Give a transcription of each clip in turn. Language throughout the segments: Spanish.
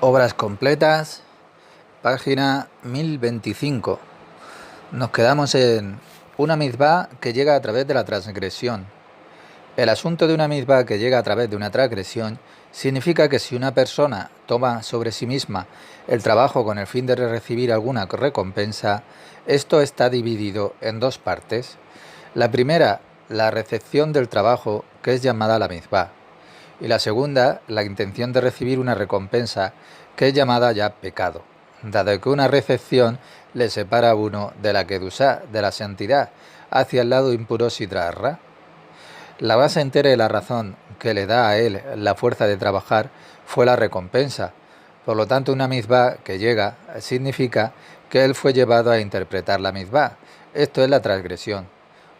Obras completas, página 1025. Nos quedamos en una mizvá que llega a través de la transgresión. El asunto de una mizvá que llega a través de una transgresión significa que si una persona toma sobre sí misma el trabajo con el fin de recibir alguna recompensa, esto está dividido en dos partes. La primera, la recepción del trabajo, que es llamada la mizvá, y la segunda, la intención de recibir una recompensa, que es llamada ya pecado, dado que una recepción le separa a uno de la kedusá, de la santidad, hacia el lado impuro sitra hará. La base entera y la razón que le da a él la fuerza de trabajar fue la recompensa. Por lo tanto, una mizvá que llega significa que él fue llevado a interpretar la mizvá. Esto es la transgresión.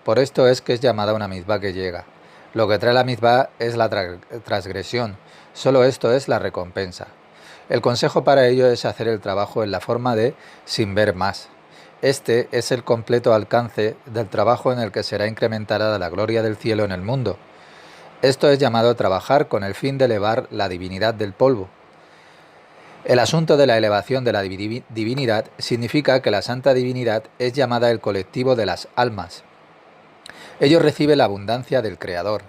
Por esto es que es llamada una mizvá que llega. Lo que trae la mizvá es la transgresión. Solo esto es la recompensa. El consejo para ello es hacer el trabajo en la forma de sin ver más. Este es el completo alcance del trabajo en el que será incrementada la gloria del cielo en el mundo. Esto es llamado trabajar con el fin de elevar la divinidad del polvo. El asunto de la elevación de la divinidad significa que la santa divinidad es llamada el colectivo de las almas. Ello recibe la abundancia del Creador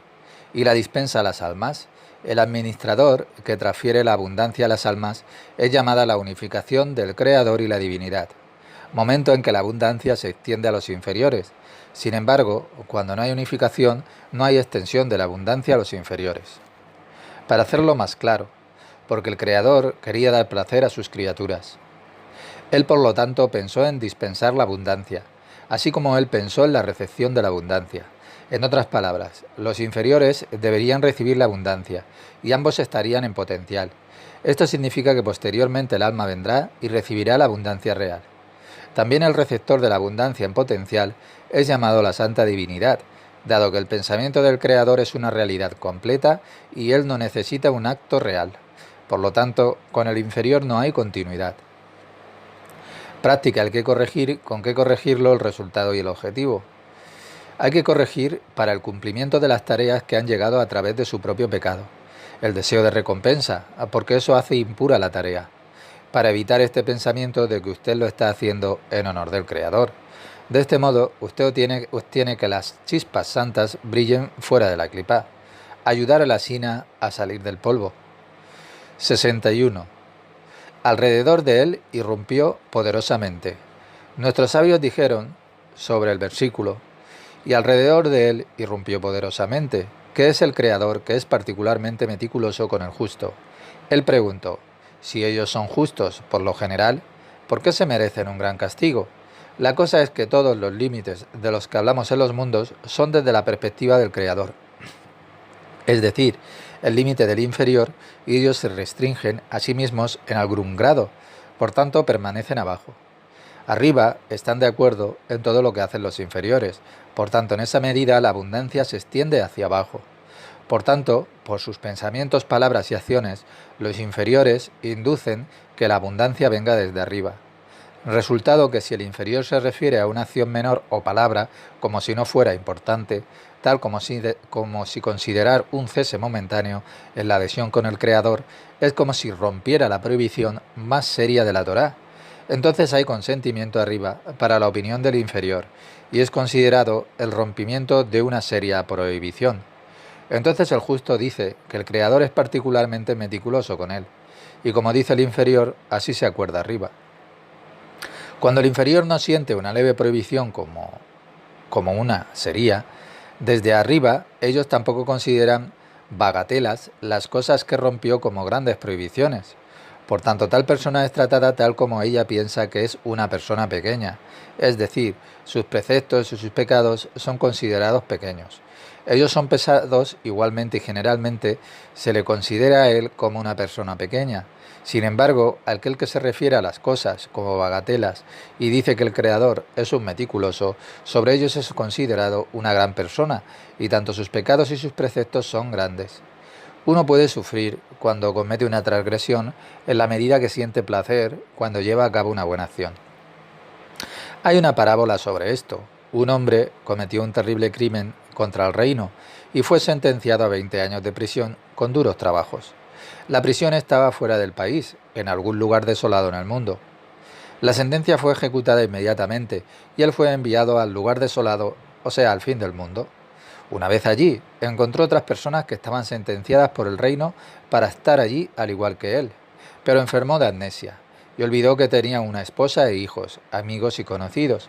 y la dispensa a las almas. El administrador, que transfiere la abundancia a las almas, es llamada la unificación del Creador y la divinidad, momento en que la abundancia se extiende a los inferiores. Sin embargo, cuando no hay unificación, no hay extensión de la abundancia a los inferiores. Para hacerlo más claro, porque el Creador quería dar placer a sus criaturas. Él, por lo tanto, pensó en dispensar la abundancia, así como él pensó en la recepción de la abundancia. En otras palabras, los inferiores deberían recibir la abundancia, y ambos estarían en potencial. Esto significa que posteriormente el alma vendrá y recibirá la abundancia real. También el receptor de la abundancia en potencial es llamado la Santa Divinidad, dado que el pensamiento del Creador es una realidad completa y él no necesita un acto real. Por lo tanto, con el inferior no hay continuidad. Práctica hay que corregir, con qué corregirlo, el resultado y el objetivo. Hay que corregir para el cumplimiento de las tareas que han llegado a través de su propio pecado. El deseo de recompensa, porque eso hace impura la tarea. Para evitar este pensamiento de que usted lo está haciendo en honor del Creador. De este modo, usted obtiene que las chispas santas brillen fuera de la clipa. Ayudar a la sina a salir del polvo. 61. Alrededor de él irrumpió poderosamente. Nuestros sabios dijeron sobre el versículo, y alrededor de él irrumpió poderosamente, que es el Creador, que es particularmente meticuloso con el justo. Él preguntó, si ellos son justos por lo general, ¿por qué se merecen un gran castigo? La cosa es que todos los límites de los que hablamos en los mundos son desde la perspectiva del Creador. Es decir, el límite del inferior, y ellos se restringen a sí mismos en algún grado, por tanto permanecen abajo. Arriba están de acuerdo en todo lo que hacen los inferiores, por tanto en esa medida la abundancia se extiende hacia abajo. Por tanto, por sus pensamientos, palabras y acciones, los inferiores inducen que la abundancia venga desde arriba. Resultado que si el inferior se refiere a una acción menor o palabra, como si no fuera importante, tal como si considerar un cese momentáneo en la adhesión con el Creador, es como si rompiera la prohibición más seria de la Torá. Entonces hay consentimiento arriba para la opinión del inferior, y es considerado el rompimiento de una seria prohibición. Entonces el justo dice que el Creador es particularmente meticuloso con él, y como dice el inferior, así se acuerda arriba. Cuando el inferior no siente una leve prohibición como una sería, desde arriba ellos tampoco consideran bagatelas las cosas que rompió como grandes prohibiciones. Por tanto, tal persona es tratada tal como ella piensa que es una persona pequeña, es decir, sus preceptos y sus pecados son considerados pequeños. Ellos son pesados igualmente y generalmente se le considera a él como una persona pequeña. Sin embargo, aquel que se refiere a las cosas como bagatelas y dice que el Creador es un meticuloso, sobre ellos es considerado una gran persona, y tanto sus pecados y sus preceptos son grandes. Uno puede sufrir cuando comete una transgresión en la medida que siente placer cuando lleva a cabo una buena acción. Hay una parábola sobre esto. Un hombre cometió un terrible crimen contra el reino y fue sentenciado a 20 años de prisión con duros trabajos. La prisión estaba fuera del país, en algún lugar desolado en el mundo. La sentencia fue ejecutada inmediatamente y él fue enviado al lugar desolado, o sea, al fin del mundo. Una vez allí, encontró otras personas que estaban sentenciadas por el reino para estar allí al igual que él, pero enfermó de amnesia y olvidó que tenía una esposa e hijos, amigos y conocidos.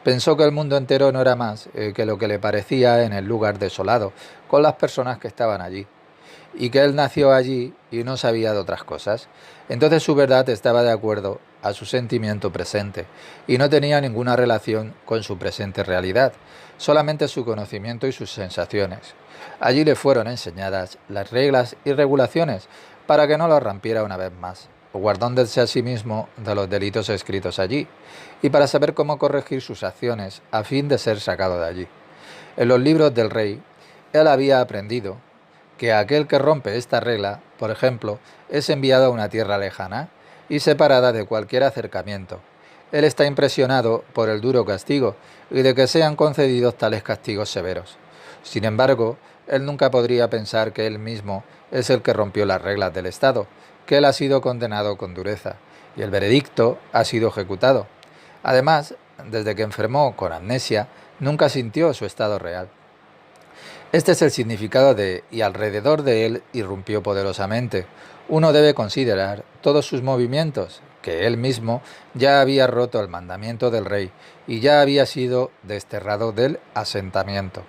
Pensó que el mundo entero no era más que lo que le parecía en el lugar desolado, con las personas que estaban allí, y que él nació allí y no sabía de otras cosas. Entonces su verdad estaba de acuerdo a su sentimiento presente y no tenía ninguna relación con su presente realidad, solamente su conocimiento y sus sensaciones. Allí le fueron enseñadas las reglas y regulaciones para que no lo rompiera una vez más, guardándose a sí mismo de los delitos escritos allí, y para saber cómo corregir sus acciones a fin de ser sacado de allí. En los libros del rey, él había aprendido que aquel que rompe esta regla, por ejemplo, es enviado a una tierra lejana y separada de cualquier acercamiento. Él está impresionado por el duro castigo y de que sean concedidos tales castigos severos. Sin embargo, él nunca podría pensar que él mismo es el que rompió las reglas del Estado, que él ha sido condenado con dureza, y el veredicto ha sido ejecutado. Además, desde que enfermó con amnesia, nunca sintió su estado real. Este es el significado de "y alrededor de él irrumpió poderosamente". Uno debe considerar todos sus movimientos, que él mismo ya había roto el mandamiento del rey y ya había sido desterrado del asentamiento.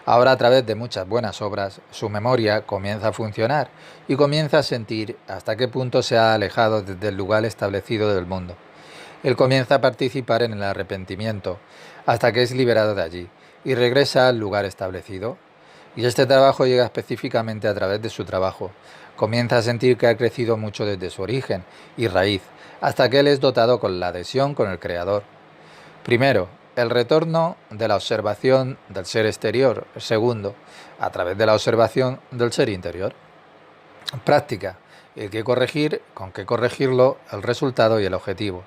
Ahora, a través de muchas buenas obras, su memoria comienza a funcionar y comienza a sentir hasta qué punto se ha alejado desde el lugar establecido del mundo. Él comienza a participar en el arrepentimiento hasta que es liberado de allí y regresa al lugar establecido. Y este trabajo llega específicamente a través de su trabajo. Comienza a sentir que ha crecido mucho desde su origen y raíz, hasta que él es dotado con la adhesión con el Creador. Primero, el retorno de la observación del ser exterior. Segundo, a través de la observación del ser interior. Práctica. El que corregir, con qué corregirlo, el resultado y el objetivo.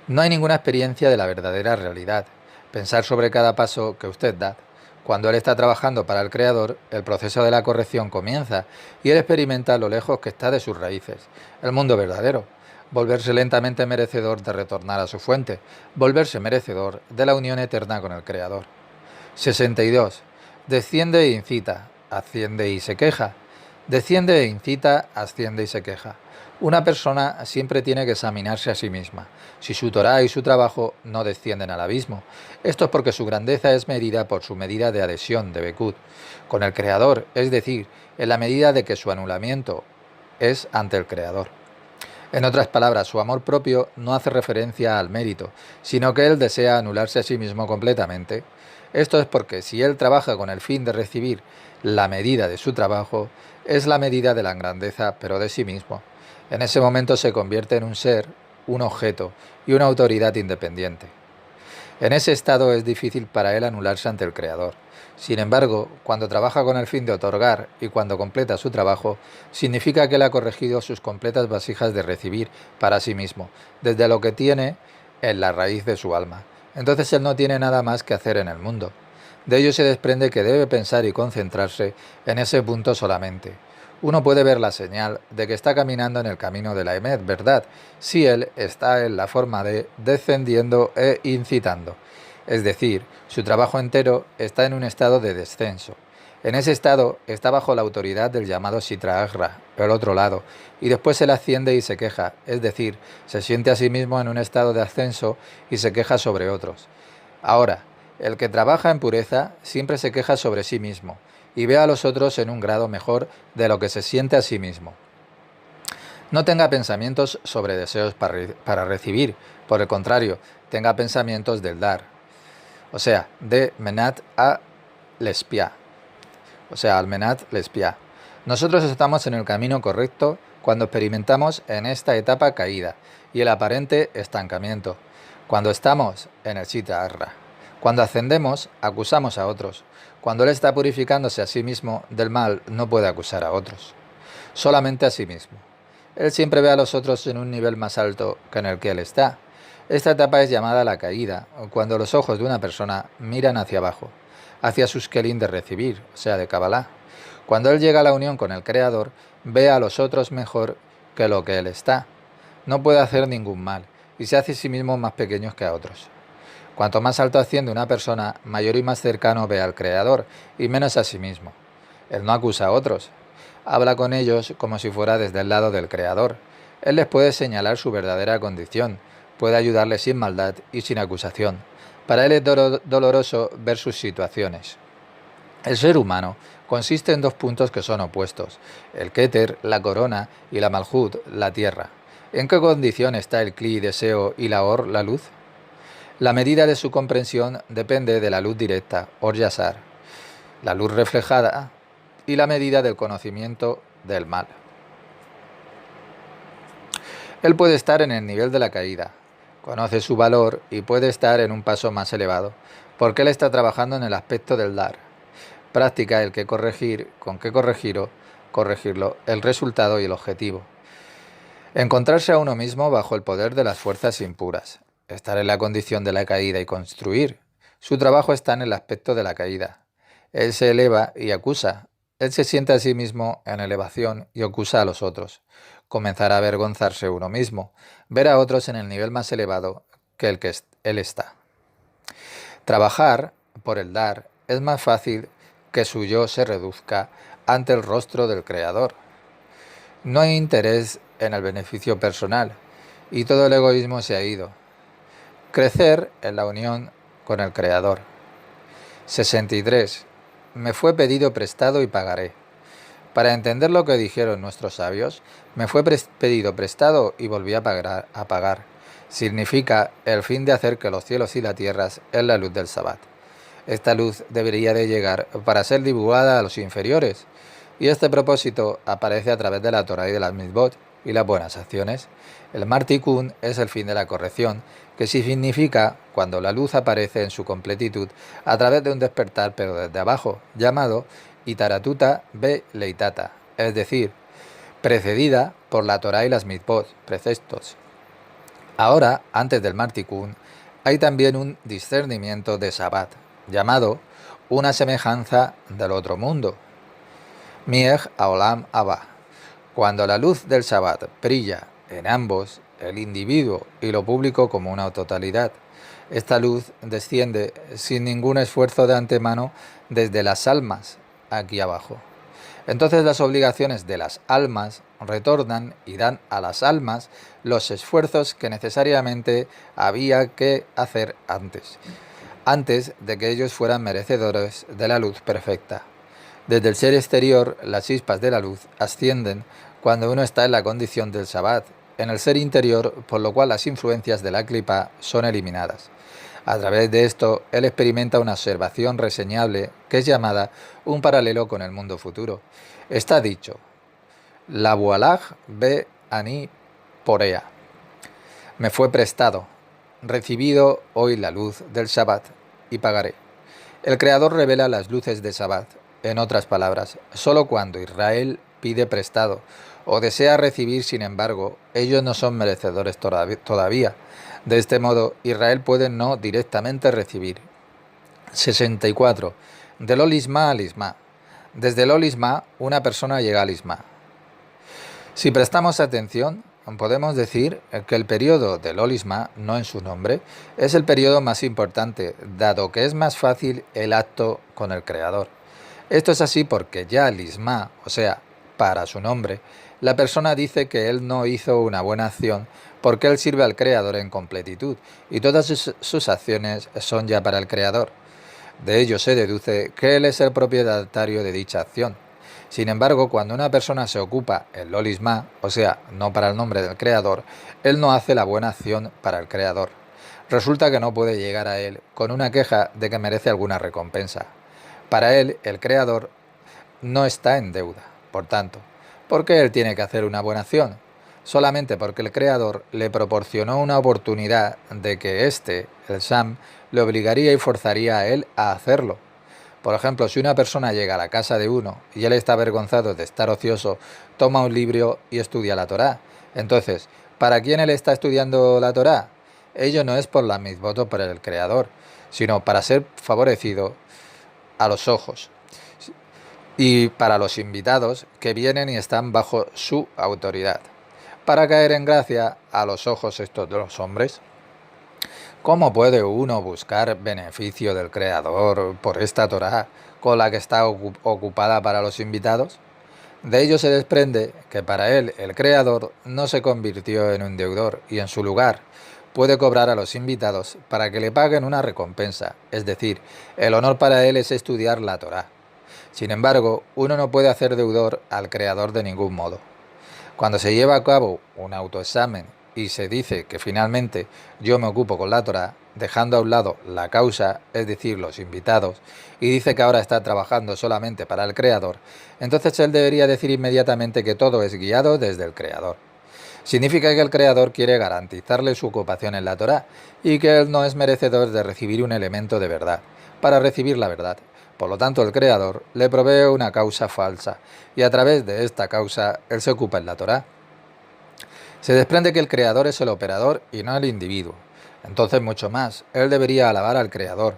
No hay ninguna experiencia de la verdadera realidad. Pensar sobre cada paso que usted da. Cuando él está trabajando para el Creador, el proceso de la corrección comienza y él experimenta lo lejos que está de sus raíces, el mundo verdadero, volverse lentamente merecedor de retornar a su fuente, volverse merecedor de la unión eterna con el Creador. 62. Desciende e incita, asciende y se queja. Desciende e incita, asciende y se queja. Una persona siempre tiene que examinarse a sí misma. Si su Torá y su trabajo no descienden al abismo, esto es porque su grandeza es medida por su medida de adhesión, de Bekut, con el Creador, es decir, en la medida de que su anulamiento es ante el Creador. En otras palabras, su amor propio no hace referencia al mérito, sino que él desea anularse a sí mismo completamente. Esto es porque si él trabaja con el fin de recibir la medida de su trabajo, es la medida de la grandeza, pero de sí mismo. En ese momento se convierte en un ser, un objeto y una autoridad independiente. En ese estado es difícil para él anularse ante el Creador. Sin embargo, cuando trabaja con el fin de otorgar y cuando completa su trabajo, significa que él ha corregido sus completas vasijas de recibir para sí mismo, desde lo que tiene en la raíz de su alma. Entonces él no tiene nada más que hacer en el mundo. De ello se desprende que debe pensar y concentrarse en ese punto solamente. Uno puede ver la señal de que está caminando en el camino de la Emet, ¿verdad? Si él está en la forma de descendiendo e incitando. Es decir, su trabajo entero está en un estado de descenso. En ese estado está bajo la autoridad del llamado Sitra Achra, el otro lado, y después él asciende y se queja, es decir, se siente a sí mismo en un estado de ascenso y se queja sobre otros. Ahora, el que trabaja en pureza siempre se queja sobre sí mismo y ve a los otros en un grado mejor de lo que se siente a sí mismo. No tenga pensamientos sobre deseos para recibir, por el contrario, tenga pensamientos del dar, o sea, de menat a lespia, o sea, al menat lespia. Nosotros estamos en el camino correcto cuando experimentamos en esta etapa caída y el aparente estancamiento, cuando estamos en el Sitra Achra. Cuando ascendemos, acusamos a otros. Cuando él está purificándose a sí mismo del mal, no puede acusar a otros, solamente a sí mismo. Él siempre ve a los otros en un nivel más alto que en el que él está. Esta etapa es llamada la caída, cuando los ojos de una persona miran hacia abajo, hacia sus kelim de recibir, o sea, de Kabbalah. Cuando él llega a la unión con el Creador, ve a los otros mejor que lo que él está. No puede hacer ningún mal y se hace a sí mismo más pequeño que a otros. Cuanto más alto asciende una persona, mayor y más cercano ve al Creador y menos a sí mismo. Él no acusa a otros. Habla con ellos como si fuera desde el lado del Creador. Él les puede señalar su verdadera condición, puede ayudarles sin maldad y sin acusación. Para él es doloroso ver sus situaciones. El ser humano consiste en dos puntos que son opuestos, el Keter, la corona, y la Malhut, la tierra. ¿En qué condición está el Kli, deseo, y la Or, la luz? La medida de su comprensión depende de la luz directa, Or Yasar, la luz reflejada, y la medida del conocimiento del mal. Él puede estar en el nivel de la caída, conoce su valor y puede estar en un paso más elevado, porque él está trabajando en el aspecto del dar. Práctica el que corregir, con qué corregirlo, el resultado y el objetivo. Encontrarse a uno mismo bajo el poder de las fuerzas impuras, estar en la condición de la caída y construir. Su trabajo está en el aspecto de la caída. Él se eleva y acusa. Él se siente a sí mismo en elevación y acusa a los otros. Comenzar a avergonzarse uno mismo, ver a otros en el nivel más elevado que el que él está. Trabajar por el dar es más fácil que su yo se reduzca ante el rostro del Creador. No hay interés en el beneficio personal y todo el egoísmo se ha ido. Crecer en la unión con el Creador. 63. Me fue pedido prestado y pagaré. Para entender lo que dijeron nuestros sabios, me fue pedido prestado y volví a pagar. Significa el fin de hacer que los cielos y la tierra es la luz del Sabbat. Esta luz debería de llegar para ser divulgada a los inferiores, y este propósito aparece a través de la Torah y de las mitzvot y las buenas acciones. El Martikun es el fin de la corrección, que significa cuando la luz aparece en su completitud a través de un despertar pero desde abajo, llamado Itaratuta Be Leitata, es decir, precedida por la Torah y las mitzvot, preceptos. Ahora, antes del Martikun, hay también un discernimiento de Sabbat, llamado una semejanza del otro mundo, Miech Haolam Abba. Cuando la luz del Sabbat brilla en ambos, el individuo y lo público como una totalidad, esta luz desciende sin ningún esfuerzo de antemano desde las almas aquí abajo. Entonces las obligaciones de las almas retornan y dan a las almas los esfuerzos que necesariamente había que hacer antes de que ellos fueran merecedores de la luz perfecta. Desde el ser exterior, las chispas de la luz ascienden cuando uno está en la condición del Sabbat, en el ser interior, por lo cual las influencias de la clipa son eliminadas. A través de esto, él experimenta una observación reseñable que es llamada un paralelo con el mundo futuro. Está dicho, la Bualaj be ani porea. Me fue prestado, recibido hoy la luz del Sabbat y pagaré. El Creador revela las luces de Sabbat. En otras palabras, solo cuando Israel pide prestado o desea recibir, sin embargo, ellos no son merecedores todavía. De este modo, Israel puede no directamente recibir. 64. Del Olisma al Isma. Desde el Olisma, una persona llega al Isma. Si prestamos atención, podemos decir que el periodo del Olisma, no en su nombre, es el periodo más importante, dado que es más fácil el acto con el Creador. Esto es así porque ya el Isma, o sea, para su nombre, la persona dice que él no hizo una buena acción porque él sirve al Creador en completitud y todas sus acciones son ya para el Creador. De ello se deduce que él es el propietario de dicha acción. Sin embargo, cuando una persona se ocupa el Lolisma, o sea, no para el nombre del Creador, él no hace la buena acción para el Creador. Resulta que no puede llegar a él con una queja de que merece alguna recompensa. Para él, el Creador no está en deuda. Por tanto, ¿por qué él tiene que hacer una buena acción? Solamente porque el Creador le proporcionó una oportunidad de que éste, el Sam, le obligaría y forzaría a él a hacerlo. Por ejemplo, si una persona llega a la casa de uno y él está avergonzado de estar ocioso, toma un libro y estudia la Torá. Entonces, ¿para quién él está estudiando la Torá? Ello no es por la mitzvot o por el Creador, sino para ser favorecido a los ojos. y para los invitados que vienen y están bajo su autoridad, para caer en gracia a los ojos estos de los hombres. ¿Cómo puede uno buscar beneficio del Creador por esta Torá con la que está ocupada para los invitados? De ello se desprende que para él el Creador no se convirtió en un deudor y en su lugar puede cobrar a los invitados para que le paguen una recompensa, es decir, el honor para él es estudiar la Torá. Sin embargo, uno no puede hacer deudor al Creador de ningún modo. Cuando se lleva a cabo un autoexamen y se dice que finalmente yo me ocupo con la Torá, dejando a un lado la causa, es decir, los invitados, y dice que ahora está trabajando solamente para el Creador, entonces él debería decir inmediatamente que todo es guiado desde el Creador. Significa que el Creador quiere garantizarle su ocupación en la Torá y que él no es merecedor de recibir un elemento de verdad, para recibir la verdad. Por lo tanto, el Creador le provee una causa falsa y a través de esta causa él se ocupa en la Torá. Se desprende que el Creador es el operador y no el individuo. Entonces, mucho más, él debería alabar al Creador,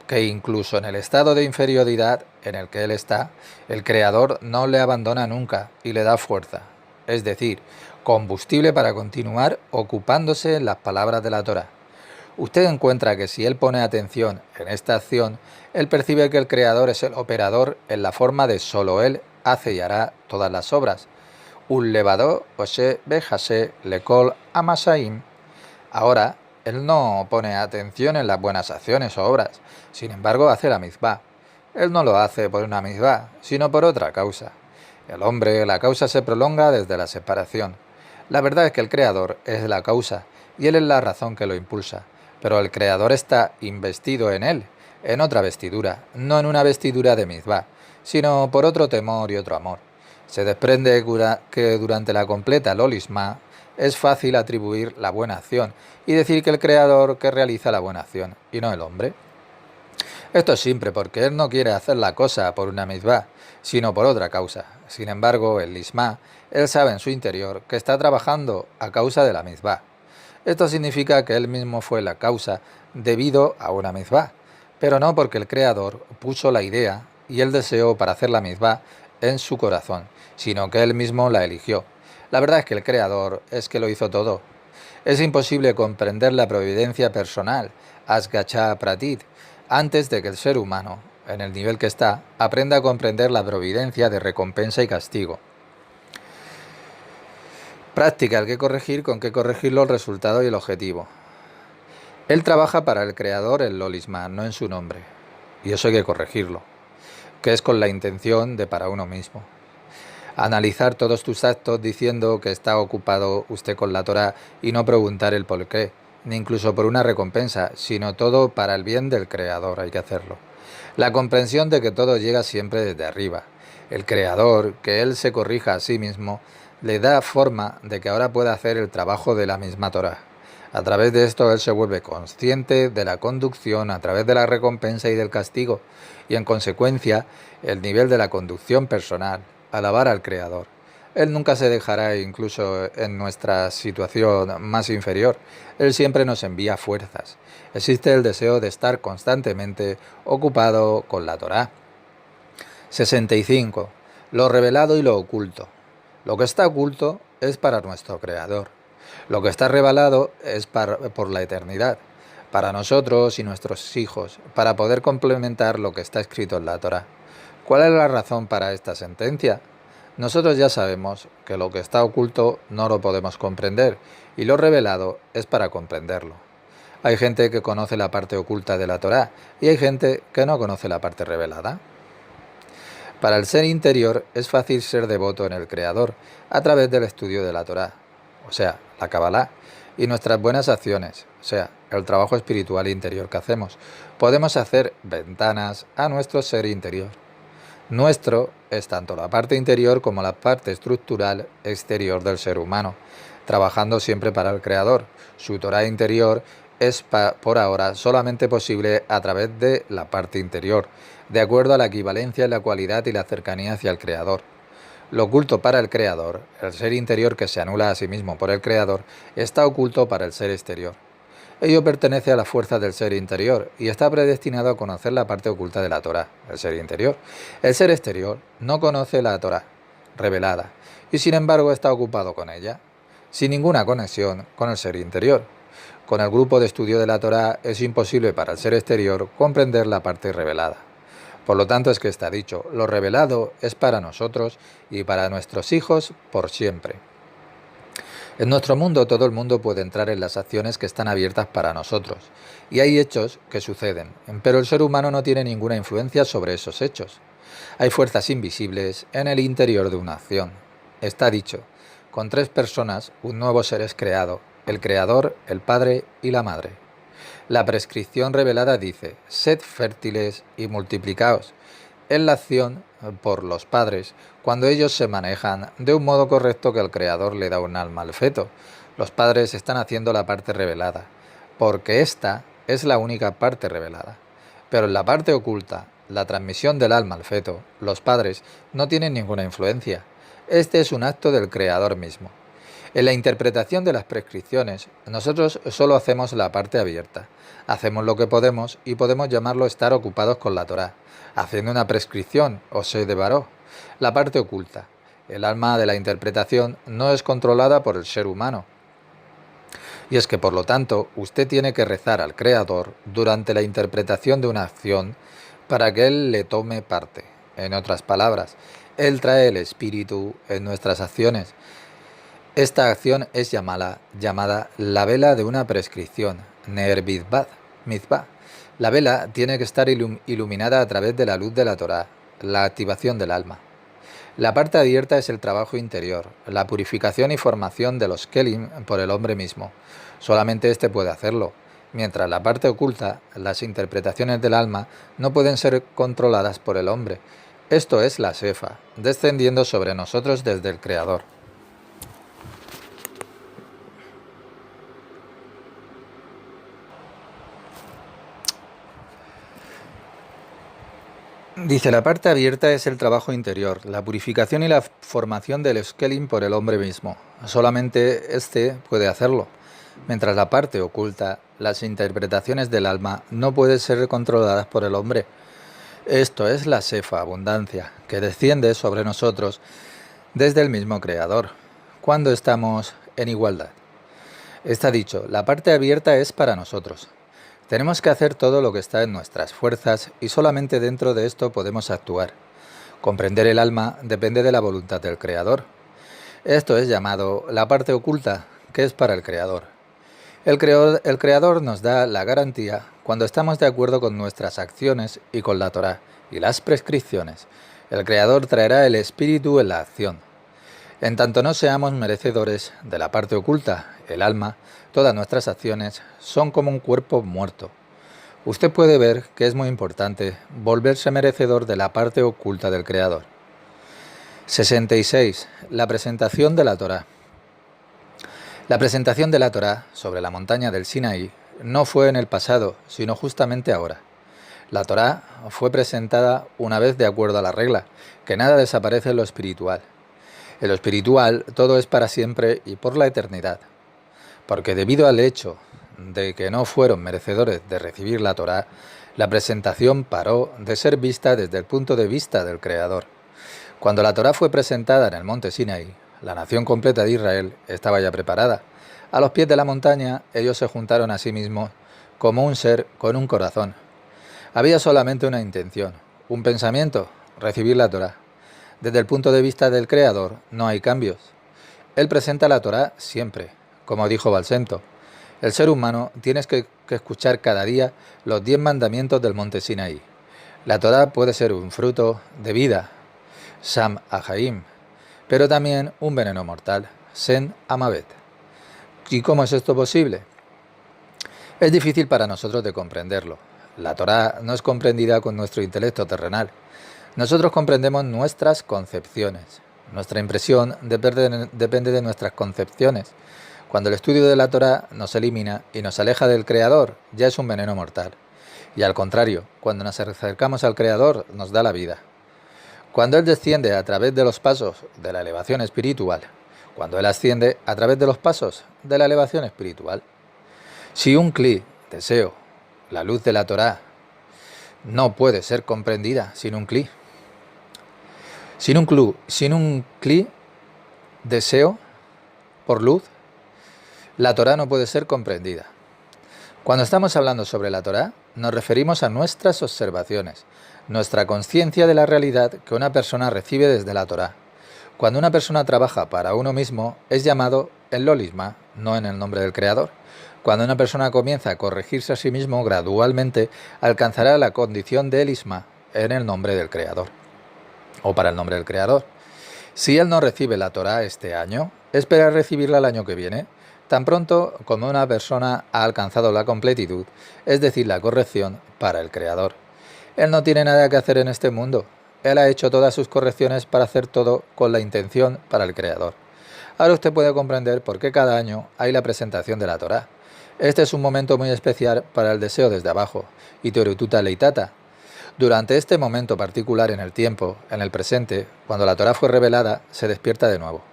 que incluso en el estado de inferioridad en el que él está, el Creador no le abandona nunca y le da fuerza, es decir, combustible para continuar ocupándose en las palabras de la Torá. Usted encuentra que si él pone atención en esta acción, él percibe que el Creador es el operador en la forma de solo él hace y hará todas las obras. Un levador, Oshe, Bejase, Lekol, Amasaim. Ahora, él no pone atención en las buenas acciones o obras, sin embargo hace la mizvá. Él no lo hace por una mizvá, sino por otra causa. El hombre, la causa se prolonga desde la separación. La verdad es que el Creador es la causa y él es la razón que lo impulsa, pero el Creador está investido en él, en otra vestidura, no en una vestidura de mizvá, sino por otro temor y otro amor. Se desprende que durante la completa lolisma es fácil atribuir la buena acción y decir que el Creador que realiza la buena acción y no el hombre. Esto es simple porque él no quiere hacer la cosa por una mizvá, sino por otra causa. Sin embargo, el lismá, él sabe en su interior que está trabajando a causa de la mizvá. Esto significa que él mismo fue la causa debido a una mizvá, pero no porque el Creador puso la idea y el deseo para hacer la mizvá en su corazón, sino que él mismo la eligió. La verdad es que el Creador es que lo hizo todo. Es imposible comprender la providencia personal, Asgacha Pratit, antes de que el ser humano, en el nivel que está, aprenda a comprender la providencia de recompensa y castigo. Práctica, el que corregir, con qué corregirlo, el resultado y el objetivo. Él trabaja para el Creador en Lolisma, no en su nombre, y eso hay que corregirlo, que es con la intención de para uno mismo. Analizar todos tus actos diciendo que está ocupado usted con la Torá y no preguntar el por qué, ni incluso por una recompensa, sino todo para el bien del Creador, hay que hacerlo. La comprensión de que todo llega siempre desde arriba. El Creador, que Él se corrija a sí mismo, le da forma de que ahora pueda hacer el trabajo de la misma Torá. A través de esto Él se vuelve consciente de la conducción a través de la recompensa y del castigo, y en consecuencia el nivel de la conducción personal, alabar al Creador. Él nunca se dejará incluso en nuestra situación más inferior. Él siempre nos envía fuerzas. Existe el deseo de estar constantemente ocupado con la Torá. 65. Lo revelado y lo oculto. Lo que está oculto es para nuestro Creador. Lo que está revelado es por la eternidad, para nosotros y nuestros hijos, para poder complementar lo que está escrito en la Torá. ¿Cuál es la razón para esta sentencia? Nosotros ya sabemos que lo que está oculto no lo podemos comprender y lo revelado es para comprenderlo. Hay gente que conoce la parte oculta de la Torá y hay gente que no conoce la parte revelada. Para el ser interior es fácil ser devoto en el Creador a través del estudio de la Torá, o sea, la Kabbalah, y nuestras buenas acciones, o sea, el trabajo espiritual interior que hacemos. Podemos hacer ventanas a nuestro ser interior. Nuestro es tanto la parte interior como la parte estructural exterior del ser humano, trabajando siempre para el Creador. Su Torá interior es por ahora solamente posible a través de la parte interior, de acuerdo a la equivalencia en la cualidad y la cercanía hacia el Creador. Lo oculto para el Creador, el ser interior que se anula a sí mismo por el Creador, está oculto para el ser exterior. Ello pertenece a las fuerzas del ser interior y está predestinado a conocer la parte oculta de la Torá, el ser interior. El ser exterior no conoce la Torá revelada y sin embargo está ocupado con ella, sin ninguna conexión con el ser interior. Con el grupo de estudio de la Torá es imposible para el ser exterior comprender la parte revelada. Por lo tanto es que está dicho, lo revelado es para nosotros y para nuestros hijos por siempre. En nuestro mundo todo el mundo puede entrar en las acciones que están abiertas para nosotros, y hay hechos que suceden, pero el ser humano no tiene ninguna influencia sobre esos hechos. Hay fuerzas invisibles en el interior de una acción. Está dicho, con 3 personas un nuevo ser es creado, el Creador, el Padre y la Madre. La prescripción revelada dice, sed fértiles y multiplicaos. Es la acción por los padres cuando ellos se manejan de un modo correcto que el Creador le da un alma al feto. Los padres están haciendo la parte revelada, porque esta es la única parte revelada. Pero en la parte oculta, la transmisión del alma al feto, los padres no tienen ninguna influencia. Este es un acto del Creador mismo. En la interpretación de las prescripciones, nosotros solo hacemos la parte abierta. Hacemos lo que podemos y podemos llamarlo estar ocupados con la Torá, haciendo una prescripción, o se devaró, la parte oculta. El alma de la interpretación no es controlada por el ser humano. Y es que, por lo tanto, usted tiene que rezar al Creador durante la interpretación de una acción para que Él le tome parte. En otras palabras, Él trae el espíritu en nuestras acciones. Esta acción es llamada la vela de una prescripción, Ner Mitzvah. La vela tiene que estar iluminada a través de la luz de la Torá, la activación del alma. La parte abierta es el trabajo interior, la purificación y formación de los Kelim por el hombre mismo. Solamente éste puede hacerlo, mientras la parte oculta, las interpretaciones del alma, no pueden ser controladas por el hombre. Esto es la Sefa, descendiendo sobre nosotros desde el Creador. Dice, la parte abierta es el trabajo interior, la purificación y la formación del Eskelim por el hombre mismo. Solamente éste puede hacerlo, mientras la parte oculta, las interpretaciones del alma, no pueden ser controladas por el hombre. Esto es la Sefa, abundancia, que desciende sobre nosotros desde el mismo Creador, cuando estamos en igualdad. Está dicho, la parte abierta es para nosotros. Tenemos que hacer todo lo que está en nuestras fuerzas y solamente dentro de esto podemos actuar. Comprender el alma depende de la voluntad del Creador. Esto es llamado la parte oculta, que es para el Creador. El Creador nos da la garantía cuando estamos de acuerdo con nuestras acciones y con la Torá y las prescripciones. El Creador traerá el espíritu en la acción. En tanto no seamos merecedores de la parte oculta, el alma, todas nuestras acciones son como un cuerpo muerto. Usted puede ver que es muy importante volverse merecedor de la parte oculta del Creador. 66. La presentación de la Torá. La presentación de la Torá sobre la montaña del Sinaí no fue en el pasado, sino justamente ahora. La Torá fue presentada una vez de acuerdo a la regla, que nada desaparece en lo espiritual. En lo espiritual todo es para siempre y por la eternidad. Porque debido al hecho de que no fueron merecedores de recibir la Torá, la presentación paró de ser vista desde el punto de vista del Creador. Cuando la Torá fue presentada en el monte Sinaí, la nación completa de Israel estaba ya preparada. A los pies de la montaña, ellos se juntaron a sí mismos como un ser con un corazón. Había solamente una intención, un pensamiento, recibir la Torá. Desde el punto de vista del Creador, no hay cambios. Él presenta la Torá siempre, como dijo Balsento. El ser humano tiene que escuchar cada día los 10 mandamientos del monte Sinaí. La Torá puede ser un fruto de vida, Sam Ahaim, pero también un veneno mortal, Sen Amavet. ¿Y cómo es esto posible? Es difícil para nosotros de comprenderlo. La Torá no es comprendida con nuestro intelecto terrenal. Nosotros comprendemos nuestras concepciones. Nuestra impresión depende de nuestras concepciones. Cuando el estudio de la Torá nos elimina y nos aleja del Creador, ya es un veneno mortal. Y al contrario, cuando nos acercamos al Creador, nos da la vida. Cuando Él desciende a través de los pasos de la elevación espiritual, cuando Él asciende a través de los pasos de la elevación espiritual. Si un kli, deseo, la luz de la Torá, no puede ser comprendida sin un kli. Sin un kli, deseo, por luz, la Torá no puede ser comprendida. Cuando estamos hablando sobre la Torá, nos referimos a nuestras observaciones, nuestra conciencia de la realidad que una persona recibe desde la Torá. Cuando una persona trabaja para uno mismo, es llamado el lolisma, no en el nombre del Creador. Cuando una persona comienza a corregirse a sí mismo, gradualmente alcanzará la condición de elisma en el nombre del Creador, o para el nombre del Creador. Si él no recibe la Torá este año, espera recibirla el año que viene, tan pronto como una persona ha alcanzado la completitud, es decir, la corrección para el Creador. Él no tiene nada que hacer en este mundo. Él ha hecho todas sus correcciones para hacer todo con la intención para el Creador. Ahora usted puede comprender por qué cada año hay la presentación de la Torá. Este es un momento muy especial para el deseo desde abajo, y Teorututa Leitata. Durante este momento particular en el tiempo, en el presente, cuando la Torá fue revelada, se despierta de nuevo.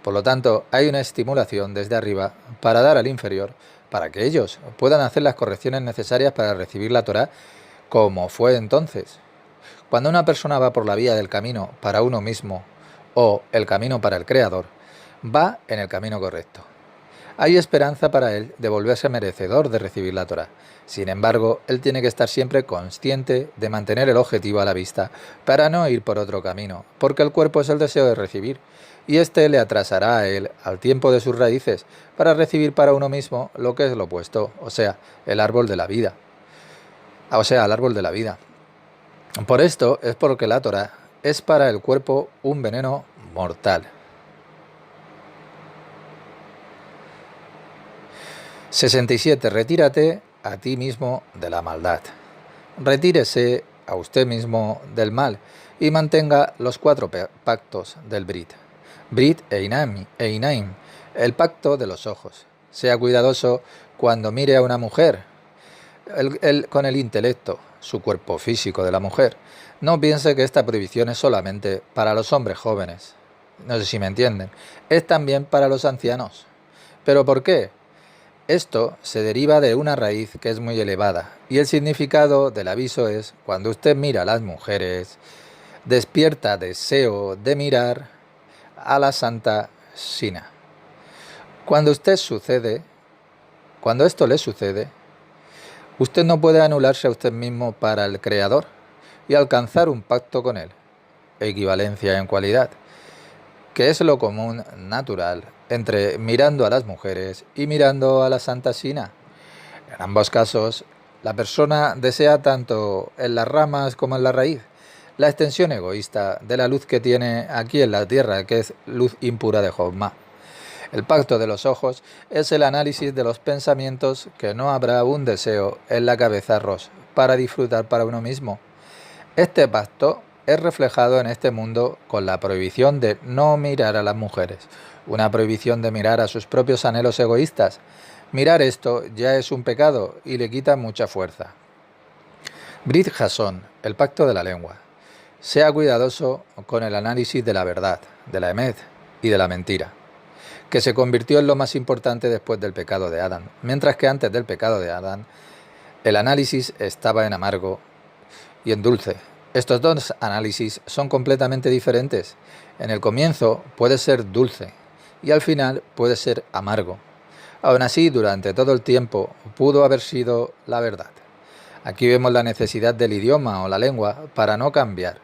Por lo tanto, hay una estimulación desde arriba para dar al inferior, para que ellos puedan hacer las correcciones necesarias para recibir la Torá como fue entonces. Cuando una persona va por la vía del camino para uno mismo o el camino para el Creador, va en el camino correcto. Hay esperanza para él de volverse merecedor de recibir la Torá. Sin embargo, él tiene que estar siempre consciente de mantener el objetivo a la vista para no ir por otro camino, porque el cuerpo es el deseo de recibir, y éste le atrasará a él al tiempo de sus raíces para recibir para uno mismo lo que es lo opuesto, o sea, el árbol de la vida. El árbol de la vida. Por esto es porque la Torá es para el cuerpo un veneno mortal. 67. Retírate a ti mismo de la maldad. Retírese a usted mismo del mal y mantenga los 4 pactos del Brit. Brit e Inaim, el pacto de los ojos. Sea cuidadoso cuando mire a una mujer, con el intelecto, su cuerpo físico de la mujer. No piense que esta prohibición es solamente para los hombres jóvenes. No sé si me entienden. Es también para los ancianos. ¿Pero por qué? Esto se deriva de una raíz que es muy elevada, y el significado del aviso es: cuando usted mira a las mujeres, despierta deseo de mirar a la Santa Shina. Cuando esto le sucede, usted no puede anularse a usted mismo para el Creador y alcanzar un pacto con él, equivalencia en cualidad, que es lo común natural entre mirando a las mujeres y mirando a la Santa Shina. En ambos casos, la persona desea tanto en las ramas como en la raíz la extensión egoísta de la luz que tiene aquí en la tierra, que es luz impura de Jochma. El pacto de los ojos es el análisis de los pensamientos, que no habrá un deseo en la cabeza Rosh para disfrutar para uno mismo. Este pacto es reflejado en este mundo con la prohibición de no mirar a las mujeres, una prohibición de mirar a sus propios anhelos egoístas. Mirar esto ya es un pecado y le quita mucha fuerza. Brit Jason, el pacto de la lengua. Sea cuidadoso con el análisis de la verdad, de la emet y de la mentira, que se convirtió en lo más importante después del pecado de Adán, mientras que antes del pecado de Adán el análisis estaba en amargo y en dulce. Estos dos análisis son completamente diferentes. En el comienzo puede ser dulce y al final puede ser amargo. Aún así, durante todo el tiempo pudo haber sido la verdad. Aquí vemos la necesidad del idioma o la lengua para no cambiar,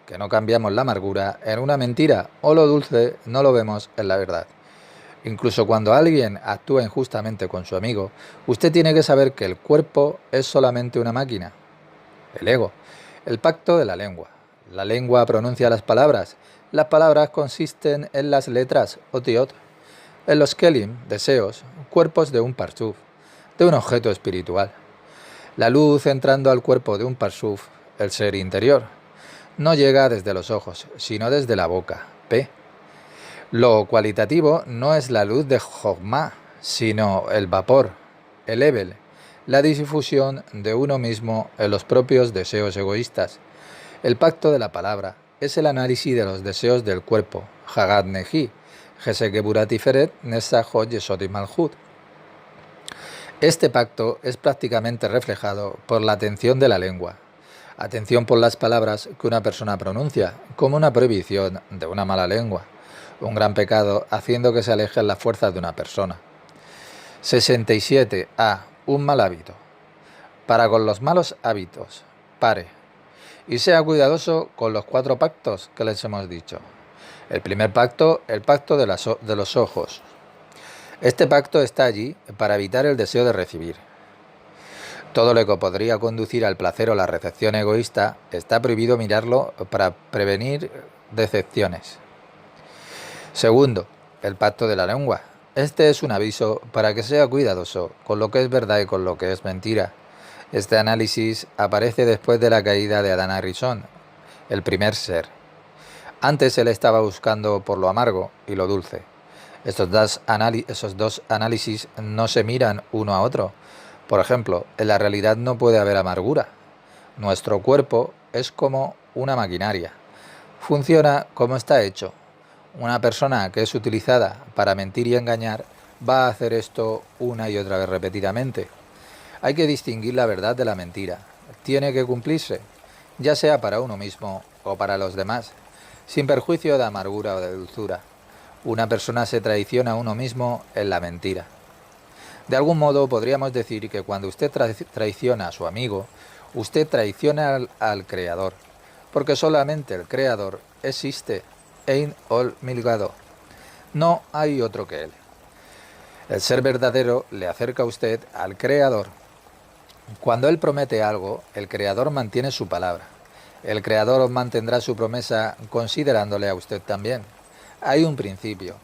que no cambiamos la amargura en una mentira, o lo dulce no lo vemos en la verdad. Incluso cuando alguien actúa injustamente con su amigo, usted tiene que saber que el cuerpo es solamente una máquina, el ego. El pacto de la lengua. La lengua pronuncia las palabras. Las palabras consisten en las letras otiot, en los kelim, deseos, cuerpos de un parsuf, de un objeto espiritual. La luz entrando al cuerpo de un parsuf, el ser interior, no llega desde los ojos, sino desde la boca, P. Lo cualitativo no es la luz de Jochma, sino el vapor, el Hebel, la difusión de uno mismo en los propios deseos egoístas. El pacto de la palabra es el análisis de los deseos del cuerpo, Hagad Neji, Gesek Geburat Tiferet, Nesa Hod Yesod Malhut. Este pacto es prácticamente reflejado por la atención de la lengua. Atención por las palabras que una persona pronuncia, como una prohibición de una mala lengua, un gran pecado haciendo que se alejen las fuerzas de una persona. 67. A. Un mal hábito. Para con los malos hábitos, pare. Y sea cuidadoso con los 4 pactos que les hemos dicho. El primer pacto, el pacto de los ojos. Este pacto está allí para evitar el deseo de recibir. Todo lo que podría conducir al placer o la recepción egoísta está prohibido mirarlo para prevenir decepciones. Segundo, el pacto de la lengua. Este es un aviso para que sea cuidadoso con lo que es verdad y con lo que es mentira. Este análisis aparece después de la caída de Adán Arishon, el primer ser. Antes él estaba buscando por lo amargo y lo dulce. Esos dos análisis no se miran uno a otro. Por ejemplo, en la realidad no puede haber amargura. Nuestro cuerpo es como una maquinaria. Funciona como está hecho. Una persona que es utilizada para mentir y engañar va a hacer esto una y otra vez repetidamente. Hay que distinguir la verdad de la mentira. Tiene que cumplirse, ya sea para uno mismo o para los demás, sin perjuicio de amargura o de dulzura. Una persona se traiciona a uno mismo en la mentira. De algún modo podríamos decir que cuando usted traiciona a su amigo, usted traiciona al Creador, porque solamente el Creador existe, Ein Ol Milgado. No hay otro que él. El ser verdadero le acerca a usted al Creador. Cuando él promete algo, el Creador mantiene su palabra. El Creador mantendrá su promesa considerándole a usted también. Hay un principio.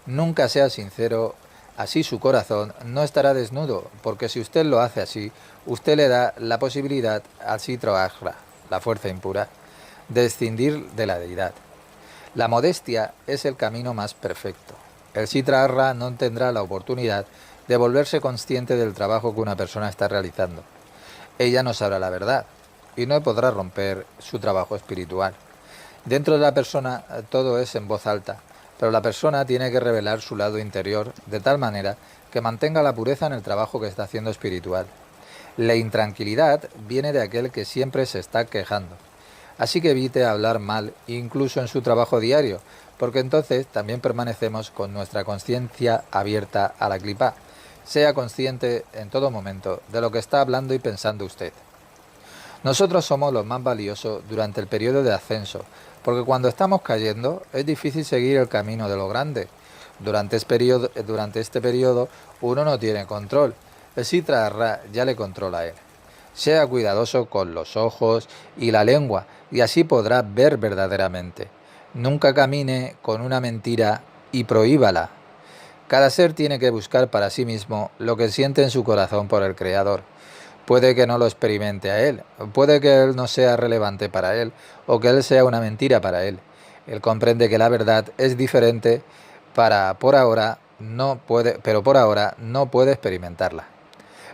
Nunca sea sincero, así su corazón no estará desnudo, porque si usted lo hace así, usted le da la posibilidad al Sitra Achra, la fuerza impura, de escindir de la deidad. La modestia es el camino más perfecto. El Sitra Achra no tendrá la oportunidad de volverse consciente del trabajo que una persona está realizando. Ella no sabrá la verdad y no podrá romper su trabajo espiritual. Dentro de la persona todo es en voz alta, pero la persona tiene que revelar su lado interior de tal manera que mantenga la pureza en el trabajo que está haciendo espiritual. La intranquilidad viene de aquel que siempre se está quejando. Así que evite hablar mal, incluso en su trabajo diario, porque entonces también permanecemos con nuestra conciencia abierta a la clipa. Sea consciente en todo momento de lo que está hablando y pensando usted. Nosotros somos los más valiosos durante el periodo de ascenso, porque cuando estamos cayendo es difícil seguir el camino de lo grande. Durante este periodo uno no tiene control. El Sitra Achra ya le controla a él. Sea cuidadoso con los ojos y la lengua, y así podrá ver verdaderamente. Nunca camine con una mentira y prohíbala. Cada ser tiene que buscar para sí mismo lo que siente en su corazón por el Creador. Puede que no lo experimente a él, puede que él no sea relevante para él, o que él sea una mentira para él. Él comprende que la verdad es diferente, pero por ahora no puede experimentarla.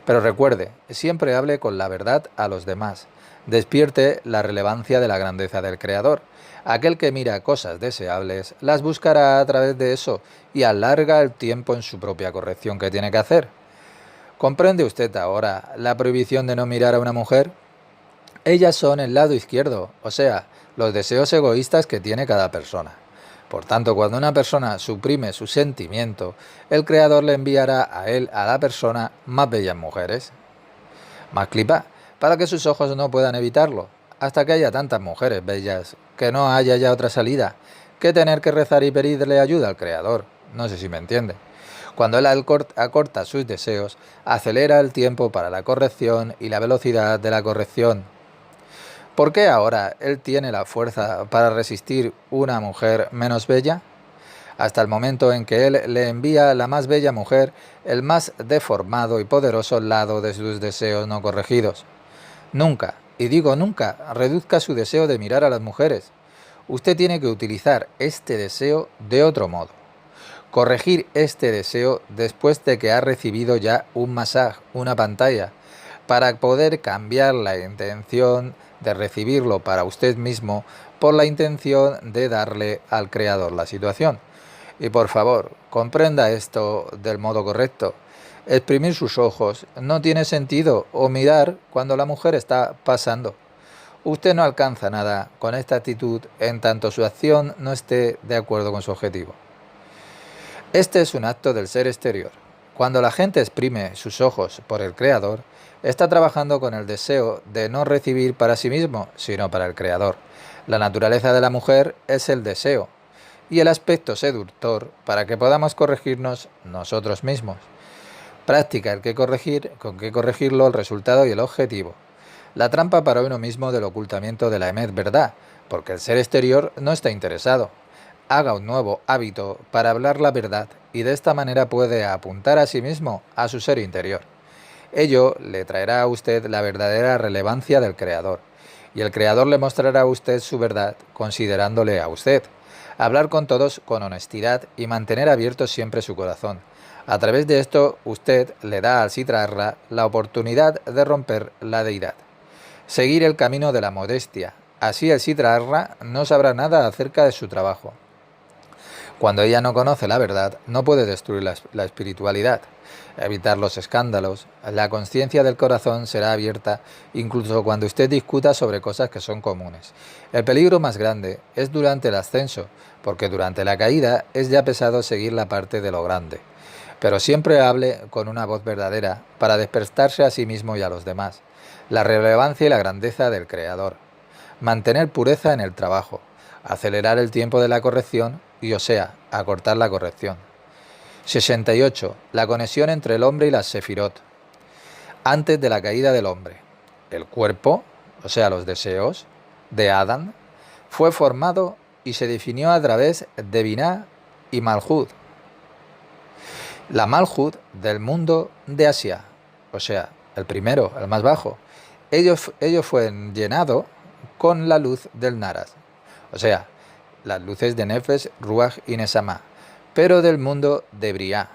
Pero recuerde, siempre hable con la verdad a los demás. Despierte la relevancia de la grandeza del Creador. Aquel que mira cosas deseables las buscará a través de eso y alarga el tiempo en su propia corrección que tiene que hacer. ¿Comprende usted ahora la prohibición de no mirar a una mujer? Ellas son el lado izquierdo, o sea, los deseos egoístas que tiene cada persona. Por tanto, cuando una persona suprime su sentimiento, el Creador le enviará a él, a la persona, más bellas mujeres. Más clipa, para que sus ojos no puedan evitarlo, hasta que haya tantas mujeres bellas, que no haya ya otra salida, que tener que rezar y pedirle ayuda al Creador. No sé si me entiende. Cuando él acorta sus deseos, acelera el tiempo para la corrección y la velocidad de la corrección. ¿Por qué ahora él tiene la fuerza para resistir una mujer menos bella? Hasta el momento en que él le envía la más bella mujer, el más deformado y poderoso lado de sus deseos no corregidos. Nunca, y digo nunca, reduzca su deseo de mirar a las mujeres. Usted tiene que utilizar este deseo de otro modo. Corregir este deseo después de que ha recibido ya un masaje, una pantalla, para poder cambiar la intención de recibirlo para usted mismo por la intención de darle al Creador la situación. Y por favor, comprenda esto del modo correcto. Exprimir sus ojos no tiene sentido, o mirar cuando la mujer está pasando. Usted no alcanza nada con esta actitud en tanto su acción no esté de acuerdo con su objetivo. Este es un acto del ser exterior. Cuando la gente exprime sus ojos por el Creador, está trabajando con el deseo de no recibir para sí mismo, sino para el Creador. La naturaleza de la mujer es el deseo y el aspecto seductor para que podamos corregirnos nosotros mismos. Práctica el que corregir, con qué corregirlo, el resultado y el objetivo. La trampa para uno mismo del ocultamiento de la emet verdad, porque el ser exterior no está interesado. Haga un nuevo hábito para hablar la verdad y de esta manera puede apuntar a sí mismo a su ser interior. Ello le traerá a usted la verdadera relevancia del Creador, y el Creador le mostrará a usted su verdad considerándole a usted. Hablar con todos con honestidad y mantener abierto siempre su corazón. A través de esto, usted le da al Siddhartha la oportunidad de romper la deidad. Seguir el camino de la modestia. Así el Siddhartha no sabrá nada acerca de su trabajo. Cuando ella no conoce la verdad, no puede destruir la espiritualidad, evitar los escándalos. La conciencia del corazón será abierta incluso cuando usted discuta sobre cosas que son comunes. El peligro más grande es durante el ascenso, porque durante la caída es ya pesado seguir la parte de lo grande. Pero siempre hable con una voz verdadera para despertarse a sí mismo y a los demás. La relevancia y la grandeza del Creador. Mantener pureza en el trabajo. Acelerar el tiempo de la corrección y, o sea, acortar la corrección. 68. La conexión entre el hombre y las sefirot. Antes de la caída del hombre, el cuerpo, o sea, los deseos, de Adán, fue formado y se definió a través de Binah y Malhut. La Malhut del mundo de Asia, o sea, el primero, el más bajo. Ellos fueron llenados con la luz del Naras, o sea, las luces de Nefesh, Ruach y Neshama, pero del mundo de Briah.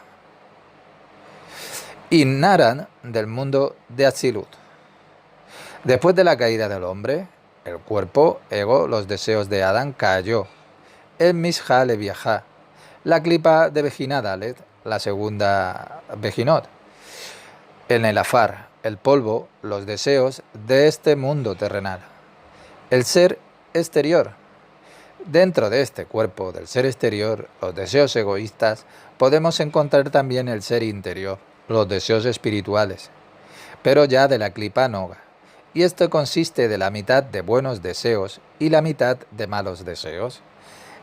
Y Naran del mundo de Atzilut. Después de la caída del hombre, el cuerpo, ego, los deseos de Adán cayó. El Mishha le viaja, la clipa de Bejina Dalet, la segunda Bejinot. En el afar, el polvo, los deseos de este mundo terrenal. El ser exterior. Dentro de este cuerpo del ser exterior, los deseos egoístas, podemos encontrar también el ser interior, los deseos espirituales, pero ya de la klipa noga. Y esto consiste de la mitad de buenos deseos y la mitad de malos deseos.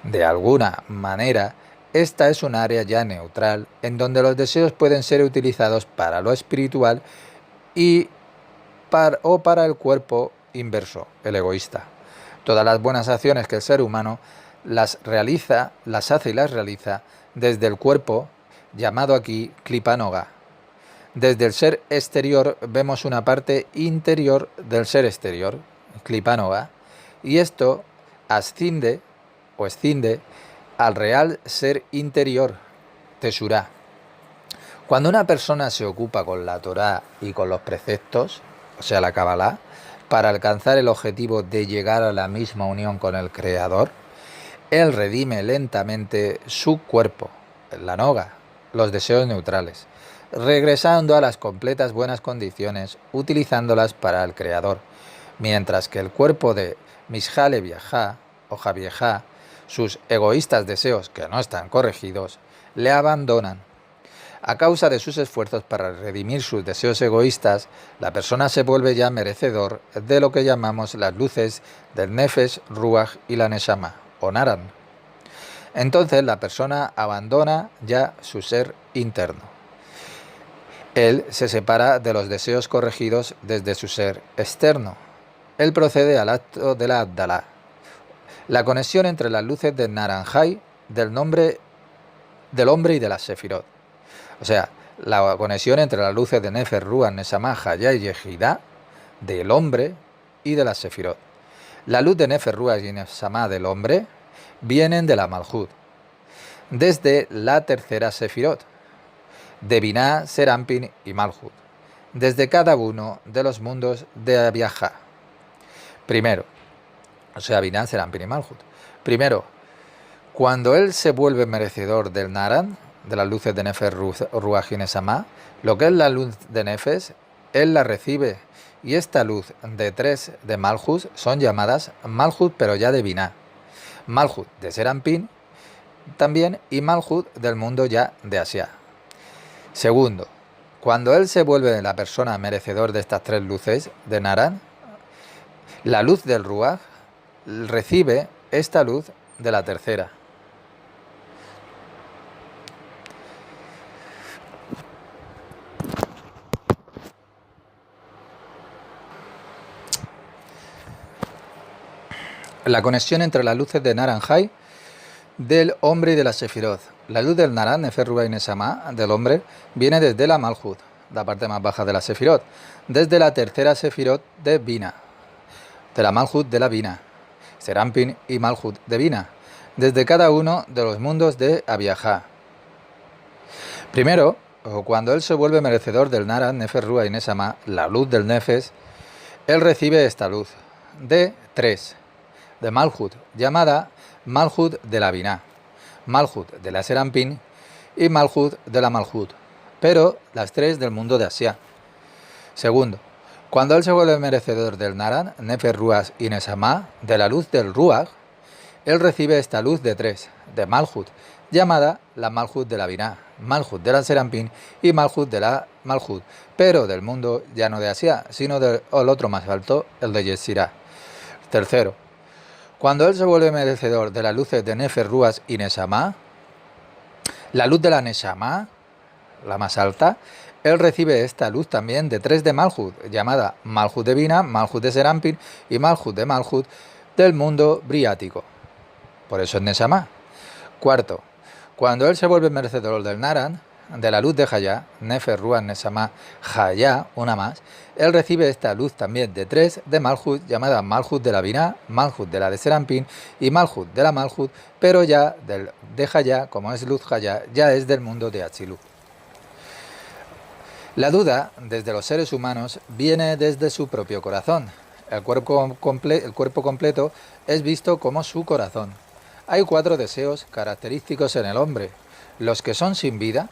De alguna manera, esta es un área ya neutral, en donde los deseos pueden ser utilizados para lo espiritual o para el cuerpo inverso, el egoísta. Todas las buenas acciones que el ser humano las hace y las realiza desde el cuerpo, llamado aquí klipa noga. Desde el ser exterior vemos una parte interior del ser exterior, klipa noga, y esto asciende al real ser interior, Teshurá. Cuando una persona se ocupa con la Torá y con los preceptos, o sea, la Kabbalah, para alcanzar el objetivo de llegar a la misma unión con el Creador, él redime lentamente su cuerpo, la noga, los deseos neutrales, regresando a las completas buenas condiciones, utilizándolas para el Creador, mientras que el cuerpo de Mishale Viajá o Javiejá, sus egoístas deseos que no están corregidos, le abandonan. A causa de sus esfuerzos para redimir sus deseos egoístas, la persona se vuelve ya merecedor de lo que llamamos las luces del Nefesh, Ruach y la Neshama, o Naran. Entonces la persona abandona ya su ser interno. Él se separa de los deseos corregidos desde su ser externo. Él procede al acto de la Abdalá, la conexión entre las luces del Naranjai, del hombre y de las Sefirot. O sea, la conexión entre las luces de Nefesh, Ruach, Neshama, Hayá y Yehidá, del hombre y de las Sefirot. La luz de Nefesh, Ruach y Neshama del hombre vienen de la Malhut, desde la tercera Sefirot, de Binah, Serampin y Malhut, desde cada uno de los mundos de Abiajá. Primero, o sea, Binah, Serampin y Malhut. Primero, cuando él se vuelve merecedor del Naran, de las luces de Nefesh, Ruach y Neshama, Lo que es la luz de Nefesh, él la recibe, y esta luz de 3 de Malhut son llamadas Malhut, pero ya de Binah. Malhut de Serampín también, y Malhut del mundo ya de Asia. Segundo, cuando él se vuelve la persona merecedor de estas 3 luces de Naran, la luz del Ruach recibe esta luz de la tercera. La conexión entre las luces de Naranjai del hombre y de la Sefirot. La luz del Naran, Nefesh, Ruach y Neshama, del hombre, viene desde la Malhut, la parte más baja de la Sefirot, desde la tercera Sefirot de Binah, de la Malhut de la Binah, Serampin y Malhut de Binah, desde cada uno de los mundos de Abiajá. Primero, cuando él se vuelve merecedor del Naran, Nefesh, Ruach y Neshama, la luz del Nefesh, él recibe esta luz de 3, de Malhut, llamada Malhut de la Binah, Malhut de la Serampin y Malhut de la Malhut, pero las 3 del mundo de Asia. Segundo, cuando él se vuelve merecedor del Naran, Nefesh, Ruach y Neshama, de la luz del Ruach, él recibe esta luz de 3, de Malhut, llamada la Malhut de la Binah, Malhut de la Serampin y Malhut de la Malhut, pero del mundo ya no de Asia, sino del otro más alto, el de Yetzirah. Tercero, cuando él se vuelve merecedor de las luces de Nefesh, Ruach y Neshama, la luz de la Neshama, la más alta, él recibe esta luz también de 3 de Malhut, llamada Malhut de Binah, Malhut de Serampin y Malhut de Malhut del mundo briático. Por eso es Neshama. Cuarto, cuando él se vuelve merecedor del Naran, de la luz de Hayá, Nefesh, Ruach, Neshama, Hayá, una más, él recibe esta luz también de 3 de Malhut, llamada Malhut de la Binah, Malhut de la de Serampin y Malhut de la Malhut, pero ya de Hayá, como es luz Hayá, ya es del mundo de Atzilut. La duda, desde los seres humanos, viene desde su propio corazón. El cuerpo completo es visto como su corazón. Hay 4 deseos característicos en el hombre: los que son sin vida,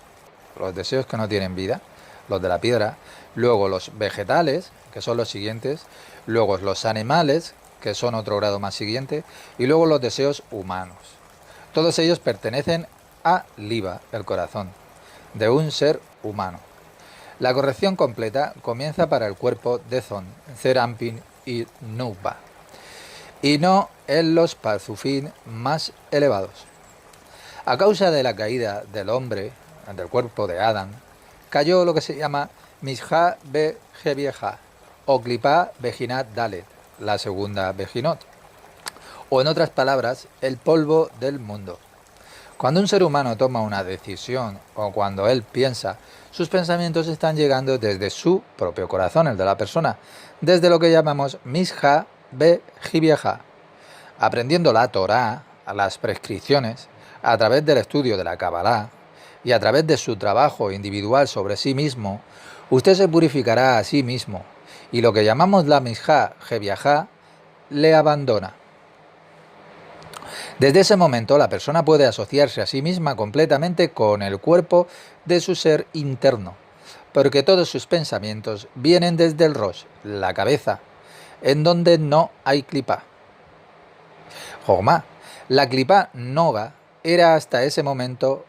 los deseos que no tienen vida, los de la piedra, luego los vegetales, que son los siguientes, luego los animales, que son otro grado más siguiente, y luego los deseos humanos. Todos ellos pertenecen a Liba, el corazón, de un ser humano. La corrección completa comienza para el cuerpo de Zon, Serampin y Nukba, y no en los Parzufín más elevados. A causa de la caída del hombre, del cuerpo de Adán, cayó lo que se llama Mishá be Jevieja, o Klipá Bejinat Dalet, la segunda Bejinot, o en otras palabras, el polvo del mundo. Cuando un ser humano toma una decisión o cuando él piensa, sus pensamientos están llegando desde su propio corazón, el de la persona, desde lo que llamamos Mishá be Jevieja, aprendiendo la Torá, las prescripciones, a través del estudio de la Kabbalah y a través de su trabajo individual sobre sí mismo, usted se purificará a sí mismo y lo que llamamos la Mishá Jevieja le abandona. Desde ese momento la persona puede asociarse a sí misma completamente con el cuerpo de su ser interno, porque todos sus pensamientos vienen desde el Rosh, la cabeza, en donde no hay Klipá. Jogma, la Klipá Noga era hasta ese momento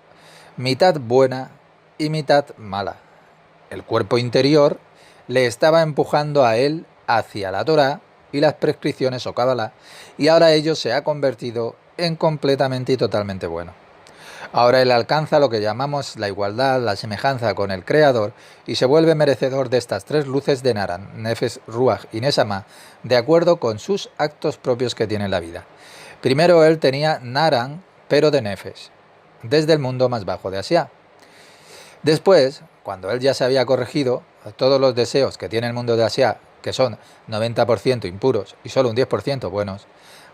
mitad buena y mitad mala. El cuerpo interior le estaba empujando a él hacia la Torá y las prescripciones o Kabbalah, y ahora ello se ha convertido en completamente y totalmente bueno. Ahora él alcanza lo que llamamos la igualdad, la semejanza con el Creador, y se vuelve merecedor de estas 3 luces de Naran, Nefesh, Ruach y Neshama, de acuerdo con sus actos propios que tiene en la vida. Primero él tenía Naran, pero de Nefesh, desde el mundo más bajo de Asia. Después, cuando él ya se había corregido, todos los deseos que tiene el mundo de Asia, que son 90% impuros y solo un 10% buenos,